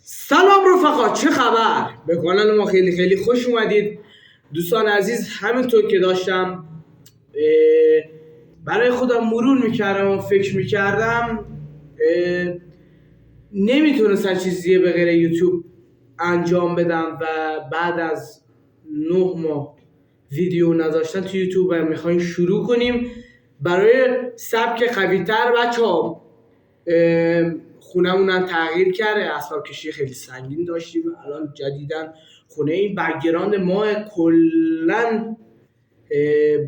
سلام رفقا، چه خبر؟ به کانال ما خیلی خوش اومدید دوستان عزیز. همینطور که داشتم برای خودم مرور میکردم و فکر میکردم نمیتونستم چیزی به غیر یوتیوب انجام بدم و بعد از 9 ماه ویدیو نذاشتن تو یوتیوب و میخوایم شروع کنیم برای سبک قوی‌تر. بچه‌ها خونمون هم تغییر کرده، اسباب کشی خیلی سنگین داشتیم، الان جدیدن خونه این بک‌گراند ما کلن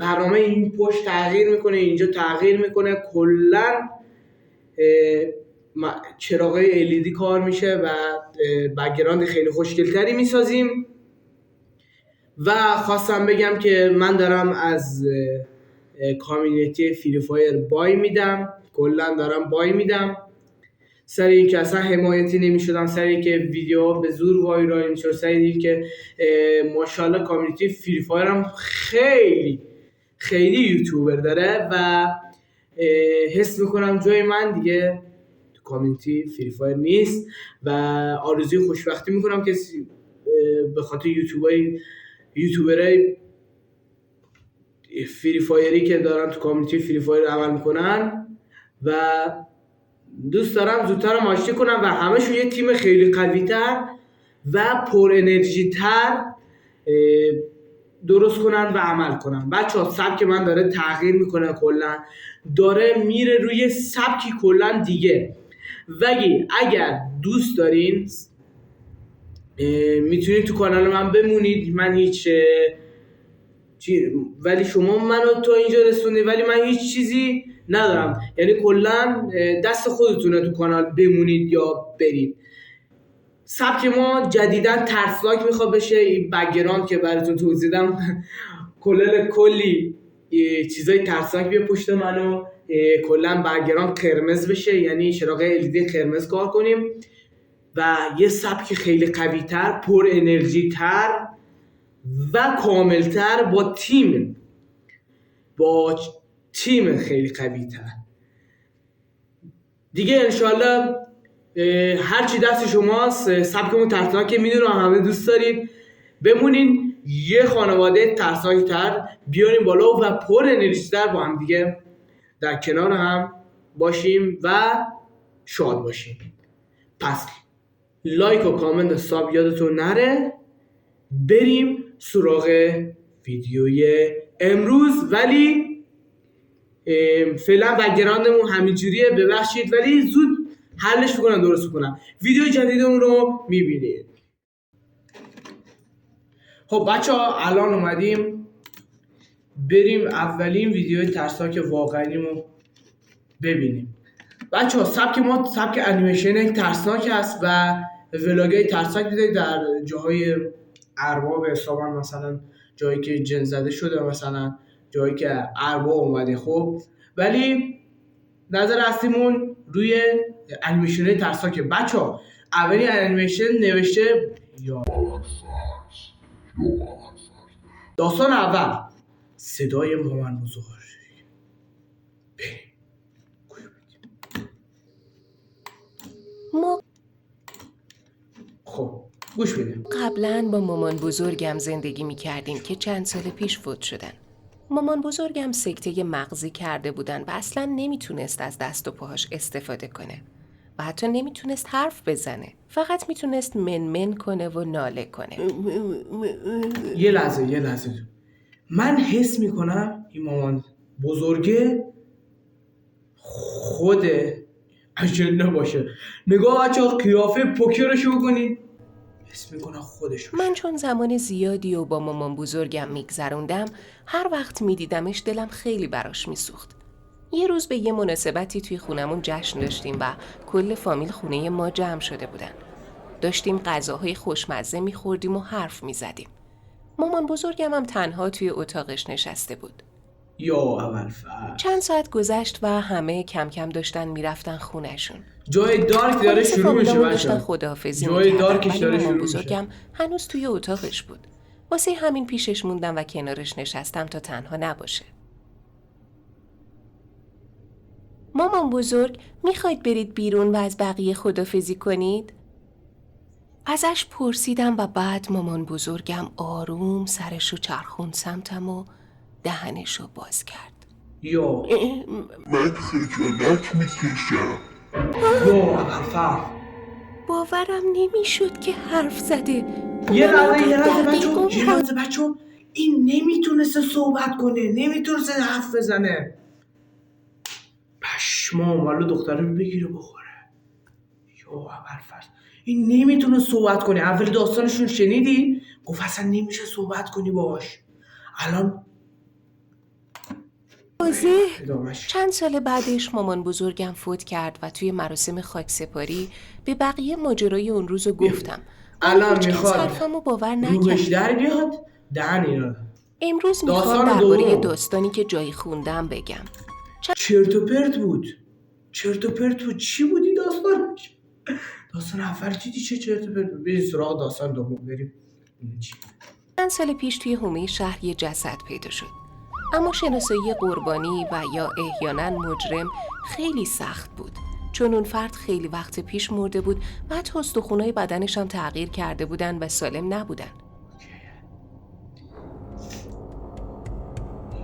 برنامه این پشت تغییر میکنه، اینجا تغییر میکنه، کلن چراغای LED کار میشه و بک‌گراند خیلی خوشگلتری میسازیم. و خواستم بگم که من دارم از کامیونیتی فری فایر بای میدم، کلن دارم بای میدم سر این که اصلا حمایتی نمیشدم، سر این که ویدیوها به زور وایرال میشد، سر این که ماشاءالله کامیونیتی فری فایر هم خیلی یوتیوبر داره و حس میکنم جای من دیگه تو کامیونیتی فری فایر نیست و آرزوی خوشبختی میکنم که به خاطر یوتیوبرای فری فایری که دارن تو کامیونیتی فری فایر عمل میکنن و دوست دارم زودتر آشتی کنم و همشون یه تیم خیلی قوی‌تر و پر انرژی تر درست کنن و عمل کنن. بچه‌ها سبک من داره تغییر میکنه، کلا داره میره روی سبکی کلا دیگه. ولی اگر دوست دارین میتونید تو کانال من بمونید، من هیچ ولی شما منو تو اینجا رسونید ولی من هیچ چیزی ندارم، یعنی کلا دست خودتونه تو کانال بمونید یا برید. سبک ما جدیدن ترسناک میخواد بشه، این بک‌گراند که براتون توضیح دادم کلی چیزای ترسناک بیاد پشت منو، کلا بک‌گراند قرمز بشه، یعنی چراغ LED قرمز کار کنیم و یه سبک خیلی قوی تر، پر انرژی تر و کاملتر با تیم خیلی قوی تر دیگه. انشالله هرچی دست شماست. سبکمون ترسناک که میدونم همه دوست دارید، بمونین یه خانواده ترسناک تر بیاریم بالا و پر انرژی تر با هم دیگه در کنار هم باشیم و شاد باشیم. پس لایک و کامنت و ساب یادتون نره. بریم سراغ ویدیوی امروز. ولی فعلا بک‌گراندمون همینجوریه، ببخشید ولی زود حلش میکنم، درست میکنم. ویدیو جدیدمون رو میبینید. خب بچه ها الان اومدیم بریم اولین ویدیو ترسناک واقعیمو ببینیم. بچه ها سبک ما سبک انیمیشن ترسناک هست و ولاگای ترسناک دیدید در جاهای ارباب حسابن، مثلا جایی که جن زده شده، مثلا جایی که ارباب اومده. خب ولی نظر اصلیمون روی انیمیشن ترسناک. بچه ها اولی انیمیشن نوشته داستان اول صدای مامان بزرگ. ما خب گوش بده. قبلا با مامان بزرگم زندگی می کردیم که چند سال پیش فوت شدن. مامان بزرگم سکته مغزی کرده بودن و اصلا نمیتونست از دست و پاهاش استفاده کنه و حتی نمیتونست حرف بزنه، فقط میتونست منمن کنه و ناله کنه. یه لحظه من حس میکنم این مامان بزرگه خود اجنه باشه. نگاه بچه ها قیافه پوکرشو بکنید، حس میکنم خودش باشه. من چون زمان زیادی و با مامان بزرگم میگذروندم، هر وقت میدیدمش دلم خیلی براش میسوخت. یه روز به یه مناسبتی توی خونمون جشن داشتیم و کل فامیل خونه ما جمع شده بودن. داشتیم غذاهای خوشمزه میخوردیم و حرف میزدیم. مامان بزرگم هم تنها توی اتاقش نشسته بود. یا اول فصل چند ساعت گذشت و همه کم کم داشتن میرفتن خونهشون. جای دارک داره شروع میشه داشتن خداحافظی میکردن ولی مامان بزرگم هنوز توی اتاقش بود. واسه همین پیشش موندم و کنارش نشستم تا تنها نباشه. مامان بزرگ، میخواید برید بیرون و از بقیه خداحافظی کنید؟ ازش پرسیدم و بعد مامان بزرگم آروم سرشو چرخوند سمتم و دهنشو باز کرد. یا من خجالت میکشم. یا ابوالفضل، باورم نمیشد که حرف زده. یه اونم لحظه بچه این نمیتونسته صحبت کنه، نمیتونسته حرف بزنه. پشمام، والا دختره رو بگیره بخوره. یا ابوالفضل، این نمیتونه صحبت کنه. اول داستانشون شنیدی؟ گفت اصلا نمیشه صحبت کنی باش. الان ادامش. چند سال بعدش مامان بزرگم فوت کرد و توی مراسم خاکسپاری به بقیه ماجرای اون روزو گفتم. الان میخواد حرفمو باور روحش نکرد. در بیاد دهن اینا. امروز میخوام داستان درباره دوم. داستانی که جایی خوندم بگم. چرت و پرت بود. چی بودی داستانش؟ داستان اول دیدی چه چرت و پرت بود. بریم سراغ داستان دوم، بریم چی. چند سال پیش توی حومه شهر یه جسد پیدا شد. اما شناسایی قربانی و یا احیانا مجرم خیلی سخت بود، چون اون فرد خیلی وقت پیش مرده بود و حتی استخونای بدنش هم تغییر کرده بودن و سالم نبودن.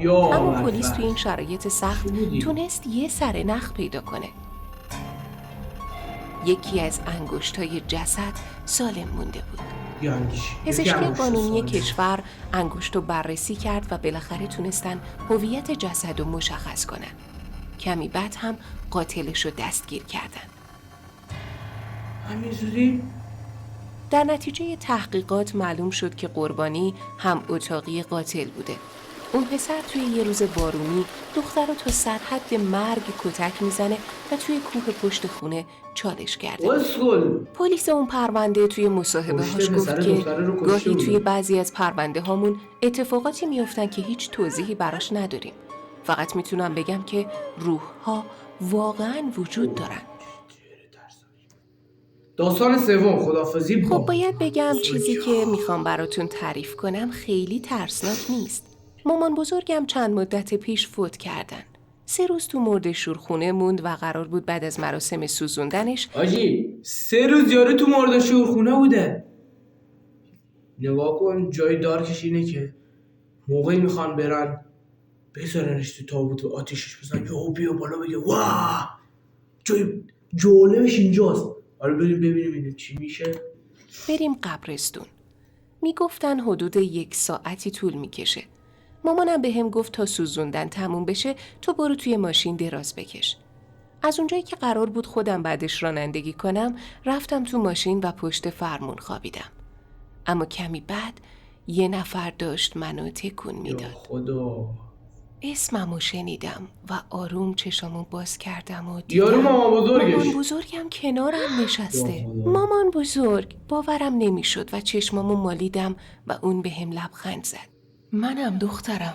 اما پلیس توی این شرایط سخت تونست یه سر نخ پیدا کنه. یکی از انگشتای جسد سالم مونده بود. پزشکی قانونی کشور انگشت رو بررسی کرد و بالاخره تونستن هویت جسد رو مشخص کنن. کمی بعد هم قاتلش رو دستگیر کردن. همینجوری؟ در نتیجه تحقیقات معلوم شد که قربانی هم اتاقی قاتل بوده. اون پسر توی یه روز بارونی دختر رو تا سرحد مرگ کتک میزنه و توی کوه پشت خونه چالش کرده. پلیس اون پرونده توی مصاحبه هاش گفت که گاهی توی بعضی از پرونده هامون اتفاقاتی میافتن که هیچ توضیحی براش نداریم. فقط میتونم بگم که روح ها واقعا وجود دارن. داستان سوم، خداحافظی. خب باید بگم چیزی که میخوام براتون تعریف کنم خیلی ترسناک نیست. مامان بزرگم چند مدت پیش فوت کردن. 3 روز تو مرده شورخونه موند و قرار بود بعد از مراسم سوزوندنش آجی 3 روز یارو تو مرده شورخونه بوده. نگاه کن، جای دارکش اینه که موقعی میخوان برن بذارنش تو تابوت و آتیشش بزن یا بیا بالا بگه واه جای جالبش اینجاست. آره بریم ببینیم چی میشه. بریم قبرستون. میگفتن حدود 1 ساعتی طول میکشه. مامانم به هم گفت تا سوزوندن تموم بشه تو برو توی ماشین دراز بکش. از اونجایی که قرار بود خودم بعدش رانندگی کنم رفتم تو ماشین و پشت فرمون خوابیدم. اما کمی بعد یه نفر داشت منو تکون میداد. خدا. اسممو شنیدم و آروم چشامو باز کردم و دیدم مامان بزرگم کنارم نشسته. مامان بزرگ. باورم نمیشد و چشمامو مالیدم و اون به هم لبخند زد. منم دخترم،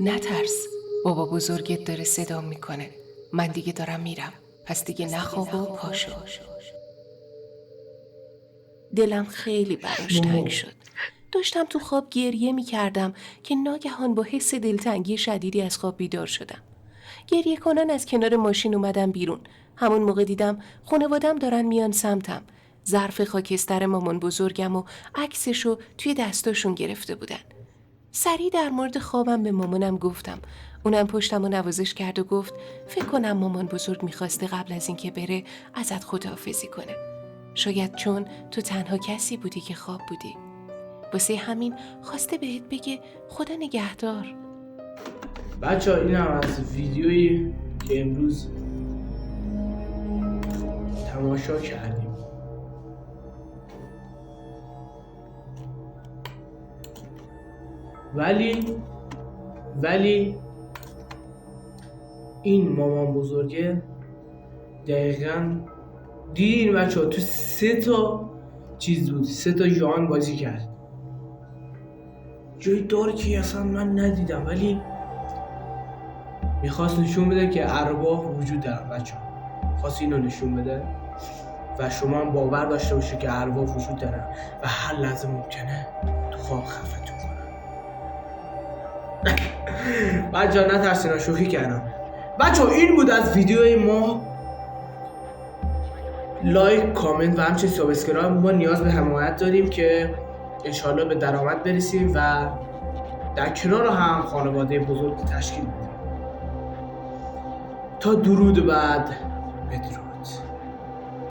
نترس، بابا بزرگت داره صدام میکنه. من دیگه دارم میرم، پس دیگه نخواب و پاشو. دلم خیلی براش تنگ شد. داشتم تو خواب گریه میکردم که ناگهان با حس دلتنگی شدیدی از خواب بیدار شدم. گریه کنان از کنار ماشین اومدم بیرون. همون موقع دیدم خانوادم دارن میان سمتم. ظرف خاکستر مامان بزرگم و عکسشو توی دستاشون گرفته بودن. سریع در مورد خوابم به مامانم گفتم. اونم پشتم و نوازش کرد و گفت فکر کنم مامان بزرگ میخواسته قبل از اینکه بره ازت خداحافظی کنه. شاید چون تو تنها کسی بودی که خواب بودی. واسه همین خواسته بهت بگه خدا نگهدار. بچه ها اینم از ویدیویی که امروز تماشا کردیم. ولی این مامان بزرگه دقیقاً دیدین بچه ها تو 3 تا چیز بود، 3 تا ژان بازی کرد. جای دارکی اصلا من ندیدم ولی میخواست نشون بده که ارواح وجود دارن بچه ها. خواست اینو نشون بده و شما هم باور داشته باشه که ارواح وجود دارن و هر لحظه ممکنه تو خواب خفتون کنن. بچه ها نترسین، شوخی کردم. بچه ها این بود از ویدیوی ما. لایک، کامنت و همچنین سابسکرایب. ما نیاز به حمایت داریم که انشالله به درآمد برسیم و در کنار هم خانواده بزرگ تشکیل بدیم. تا درود بعد، بدرود.